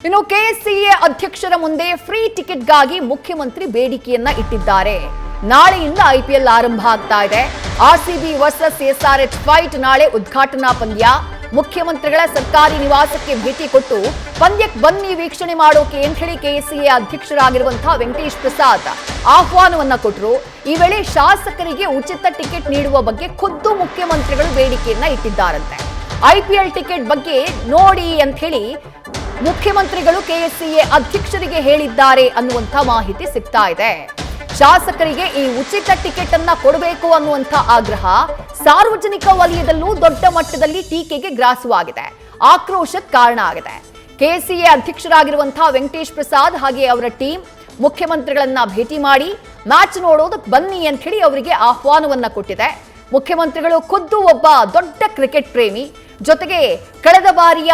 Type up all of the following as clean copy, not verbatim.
ಇನ್ನು ಕೆಎಸ್ಸಿಎ ಅಧ್ಯಕ್ಷರ ಮುಂದೆ ಫ್ರೀ ಟಿಕೆಟ್ಗಾಗಿ ಮುಖ್ಯಮಂತ್ರಿ ಬೇಡಿಕೆಯನ್ನ ಇಟ್ಟಿದ್ದಾರೆ. ನಾಳೆಯಿಂದ ಐಪಿಎಲ್ ಆರಂಭ ಆಗ್ತಾ ಇದೆ. ಆರ್ಸಿಬಿ ವರ್ಸಸ್ ಎಸ್ಆರ್ಎಚ್ ಫೈಟ್ ನಾಳೆ ಉದ್ಘಾಟನಾ ಪಂದ್ಯ. ಮುಖ್ಯಮಂತ್ರಿಗಳ ಸರ್ಕಾರಿ ನಿವಾಸಕ್ಕೆ ಭೇಟಿ ಕೊಟ್ಟು ಪಂದ್ಯಕ್ಕೆ ಬನ್ನಿ ವೀಕ್ಷಣೆ ಮಾಡೋಕೆ ಅಂತ ಹೇಳಿ ಕೆಎಸ್ಸಿಎ ಅಧ್ಯಕ್ಷರಾಗಿರುವಂತಹ ವೆಂಕಟೇಶ್ ಪ್ರಸಾದ್ ಆಹ್ವಾನವನ್ನ ಕೊಟ್ಟರು. ಈ ವೇಳೆ ಶಾಸಕರಿಗೆ ಉಚಿತ ಟಿಕೆಟ್ ನೀಡುವ ಬಗ್ಗೆ ಖುದ್ದು ಮುಖ್ಯಮಂತ್ರಿಗಳು ಬೇಡಿಕೆಯನ್ನ ಇಟ್ಟಿದ್ದಾರಂತೆ. ಐಪಿಎಲ್ ಟಿಕೆಟ್ ಬಗ್ಗೆ ನೋಡಿ ಅಂತ ಹೇಳಿ ಮುಖ್ಯಮಂತ್ರಿಗಳು ಕೆಎಸ್ಸಿಎ ಅಧ್ಯಕ್ಷರಿಗೆ ಹೇಳಿದ್ದಾರೆ ಅನ್ನುವಂಥ ಮಾಹಿತಿ ಸಿಗ್ತಾ ಇದೆ. ಶಾಸಕರಿಗೆ ಈ ಉಚಿತ ಟಿಕೆಟ್ ಅನ್ನ ಕೊಡಬೇಕು ಅನ್ನುವಂಥ ಆಗ್ರಹ ಸಾರ್ವಜನಿಕ ವಲಯದಲ್ಲೂ ದೊಡ್ಡ ಮಟ್ಟದಲ್ಲಿ ಟೀಕೆಗೆ ಗ್ರಾಸವಾಗಿದೆ, ಆಕ್ರೋಶಕ್ಕೆ ಕಾರಣ ಆಗಿದೆ. ಕೆಎಸ್ಸಿಎ ಅಧ್ಯಕ್ಷರಾಗಿರುವಂತಹ ವೆಂಕಟೇಶ್ ಪ್ರಸಾದ್ ಹಾಗೆ ಅವರ ಟೀಮ್ ಮುಖ್ಯಮಂತ್ರಿಗಳನ್ನ ಭೇಟಿ ಮಾಡಿ ಮ್ಯಾಚ್ ನೋಡೋದಕ್ಕೆ ಬನ್ನಿ ಅಂತ ಹೇಳಿ ಅವರಿಗೆ ಆಹ್ವಾನವನ್ನ ಕೊಟ್ಟಿದೆ. ಮುಖ್ಯಮಂತ್ರಿಗಳು ಖುದ್ದು ಒಬ್ಬ ದೊಡ್ಡ ಕ್ರಿಕೆಟ್ ಪ್ರೇಮಿ, ಜೊತೆಗೆ ಕಳೆದ ಬಾರಿಯ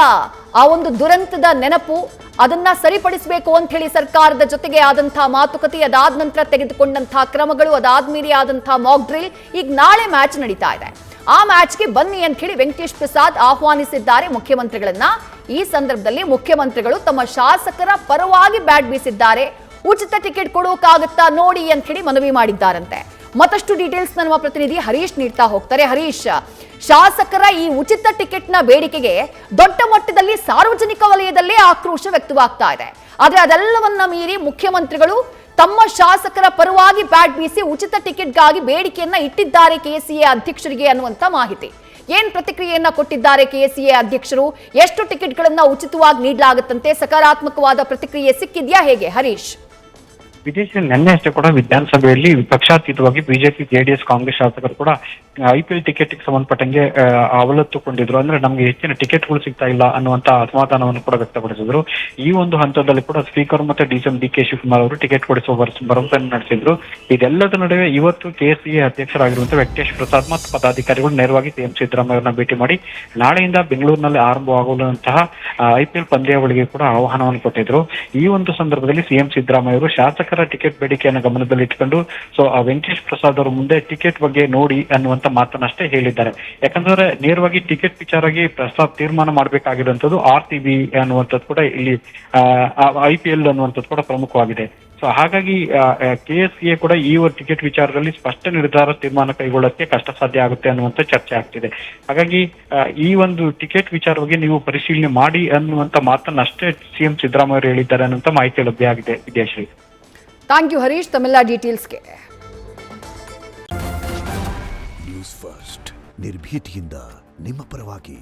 ಆ ಒಂದು ದುರಂತದ ನೆನಪು ಅದನ್ನ ಸರಿಪಡಿಸಬೇಕು ಅಂತ ಹೇಳಿ ಸರ್ಕಾರದ ಜೊತೆಗೆ ಆದಂತಹ ಮಾತುಕತೆ, ಅದಾದ ನಂತರ ತೆಗೆದುಕೊಂಡಂತಹ ಕ್ರಮಗಳು, ಅದಾದ್ಮೇಲೆ ಆದಂತಹ ಮಾಕ್ ಡ್ರಿಲ್, ಈಗ ನಾಳೆ ಮ್ಯಾಚ್ ನಡೀತಾ ಇದೆ. ಆ ಮ್ಯಾಚ್ಗೆ ಬನ್ನಿ ಅಂತ ಹೇಳಿ ವೆಂಕಟೇಶ್ ಪ್ರಸಾದ್ ಆಹ್ವಾನಿಸಿದ್ದಾರೆ ಮುಖ್ಯಮಂತ್ರಿಗಳನ್ನ. ಈ ಸಂದರ್ಭದಲ್ಲಿ ಮುಖ್ಯಮಂತ್ರಿಗಳು ತಮ್ಮ ಶಾಸಕರ ಪರವಾಗಿ ಬ್ಯಾಟ್ ಬೀಸಿದ್ದಾರೆ. ಉಚಿತ ಟಿಕೆಟ್ ಕೊಡೋಕಾಗುತ್ತಾ ನೋಡಿ ಅಂತ ಹೇಳಿ ಮನವಿ ಮಾಡಿದ್ದಾರಂತೆ. ಮತ್ತಷ್ಟು ಡೀಟೇಲ್ಸ್ ನಮ್ಮ ಪ್ರತಿನಿಧಿ ಹರೀಶ್ ನೀಡ್ತಾ ಹೋಗ್ತಾರೆ. ಹರೀಶ್, ಶಾಸಕರ ಈ ಉಚಿತ ಟಿಕೆಟ್ನ ಬೇಡಿಕೆಗೆ ದೊಡ್ಡ ಮಟ್ಟದಲ್ಲಿ ಸಾರ್ವಜನಿಕ ವಲಯದಲ್ಲೇ ಆಕ್ರೋಶ ವ್ಯಕ್ತವಾಗ್ತಾ ಇದೆ. ಆದ್ರೆ ಅದೆಲ್ಲವನ್ನ ಮೀರಿ ಮುಖ್ಯಮಂತ್ರಿಗಳು ತಮ್ಮ ಶಾಸಕರ ಪರವಾಗಿ ಬ್ಯಾಟ್ ಬೀಸಿ ಉಚಿತ ಟಿಕೆಟ್ಗಾಗಿ ಬೇಡಿಕೆಯನ್ನ ಇಟ್ಟಿದ್ದಾರೆ ಕೆಎಸ್ಸಿಎ ಅಧ್ಯಕ್ಷರಿಗೆ ಅನ್ನುವಂತ ಮಾಹಿತಿ. ಏನ್ ಪ್ರತಿಕ್ರಿಯೆಯನ್ನ ಕೊಟ್ಟಿದ್ದಾರೆ ಕೆಎಸ್ಸಿಎ ಅಧ್ಯಕ್ಷರು? ಎಷ್ಟು ಟಿಕೆಟ್ಗಳನ್ನ ಉಚಿತವಾಗಿ ನೀಡಲಾಗುತ್ತಂತೆ? ಸಕಾರಾತ್ಮಕವಾದ ಪ್ರತಿಕ್ರಿಯೆ ಸಿಕ್ಕಿದ್ಯಾ ಹೇಗೆ ಹರೀಶ್? ವಿದೇಶದಲ್ಲಿ ನಿನ್ನೆ ಅಷ್ಟೇ ಕೂಡ ವಿಧಾನಸಭೆಯಲ್ಲಿ ವಿಪಕ್ಷಾತೀತವಾಗಿ ಬಿಜೆಪಿ, ಜೆಡಿಎಸ್, ಕಾಂಗ್ರೆಸ್ ಶಾಸಕರು ಕೂಡ ಐಪಿಎಲ್ ಟಿಕೆಟ್ ಸಂಬಂಧಪಟ್ಟಂಗೆ ಅವಲತ್ತುಕೊಂಡಿದ್ರು. ಅಂದ್ರೆ ನಮ್ಗೆ ಹೆಚ್ಚಿನ ಟಿಕೆಟ್ಗಳು ಸಿಗ್ತಾ ಇಲ್ಲ ಅನ್ನುವಂತ ಅಸಮಾಧಾನವನ್ನು ಕೂಡ ವ್ಯಕ್ತಪಡಿಸಿದ್ರು. ಈ ಒಂದು ಹಂತದಲ್ಲಿ ಕೂಡ ಸ್ಪೀಕರ್ ಮತ್ತೆ ಡಿ.ಕೆ. ಶಿವಕುಮಾರ್ ಅವರು ಟಿಕೆಟ್ ಕೊಡಿಸುವ ಭರವಸೆಯನ್ನು ನಡೆಸಿದ್ರು. ಇದೆಲ್ಲದ ನಡುವೆ ಇವತ್ತು ಕೆಎಸ್ಸಿಎ ಅಧ್ಯಕ್ಷರಾಗಿರುವಂತಹ ವೆಂಕಟೇಶ್ ಪ್ರಸಾದ್ ಮತ್ತು ಪದಾಧಿಕಾರಿಗಳು ನೇರವಾಗಿ ಸಿಎಂ ಸಿದ್ದರಾಮಯ್ಯ ಅವರನ್ನ ಭೇಟಿ ಮಾಡಿ ನಾಳೆಯಿಂದ ಬೆಂಗಳೂರಿನಲ್ಲಿ ಆರಂಭವಾಗುವಂತಹ ಐಪಿಎಲ್ ಪಂದ್ಯಾವಳಿಗೆ ಕೂಡ ಆಹ್ವಾನವನ್ನು ಕೊಟ್ಟಿದ್ರು. ಈ ಒಂದು ಸಂದರ್ಭದಲ್ಲಿ ಸಿಎಂ ಸಿದ್ದರಾಮಯ್ಯ ಅವರು ಶಾಸಕರ ಟಿಕೆಟ್ ಬೇಡಿಕೆಯನ್ನು ಗಮನದಲ್ಲಿ ಇಟ್ಕೊಂಡು ವೆಂಕಟೇಶ್ ಪ್ರಸಾದ್ ಅವರ ಮುಂದೆ ಟಿಕೆಟ್ ಬಗ್ಗೆ ನೋಡಿ ಅನ್ನುವಂತ ಮಾತನ್ನಷ್ಟೇ ಹೇಳಿದ್ದಾರೆ. ಯಾಕಂದ್ರೆ ನೇರವಾಗಿ ಟಿಕೆಟ್ ವಿಚಾರವಾಗಿ ಪ್ರಸ್ತಾವ ತೀರ್ಮಾನ ಮಾಡಬೇಕಾಗಿರುವಂತದ್ದು ಆರ್ಸಿಬಿ ಅನ್ನುವಂಥದ್ದು ಕೂಡ ಇಲ್ಲಿ ಐಪಿಎಲ್ ಅನ್ನುವಂಥದ್ದು ಕೂಡ ಪ್ರಮುಖವಾಗಿದೆ. ಸೊ ಹಾಗಾಗಿ ಕೆಎಸ್ಸಿಎ ಕೂಡ ಈ ಟಿಕೆಟ್ ವಿಚಾರದಲ್ಲಿ ಸ್ಪಷ್ಟ ನಿರ್ಧಾರ ತೀರ್ಮಾನ ಕೈಗೊಳ್ಳಕ್ಕೆ ಕಷ್ಟ ಸಾಧ್ಯ ಆಗುತ್ತೆ ಅನ್ನುವಂತ ಚರ್ಚೆ ಆಗ್ತಿದೆ. ಹಾಗಾಗಿ ಈ ಒಂದು ಟಿಕೆಟ್ ವಿಚಾರವಾಗಿ ನೀವು ಪರಿಶೀಲನೆ ಮಾಡಿ ಅನ್ನುವಂತ ಮಾತನ್ನಷ್ಟೇ ಸಿಎಂ ಸಿದ್ದರಾಮಯ್ಯ ಅವರು ಹೇಳಿದ್ದಾರೆ ಅನ್ನುವಂತ ಮಾಹಿತಿ ಲಭ್ಯ ಆಗಿದೆ. ವಿದ್ಯಾಶ್ರೀ, ಥ್ಯಾಂಕ್ ಯು ಹರೀಶ್ ತಮ್ಮೆಲ್ಲ ಡೀಟೇಲ್ಸ್ಗೆ. ನ್ಯೂಸ್ ಫಸ್ಟ್ ನಿರ್ಭೀತಿಯಿಂದ ನಿಮ್ಮ ಪರವಾಗಿ.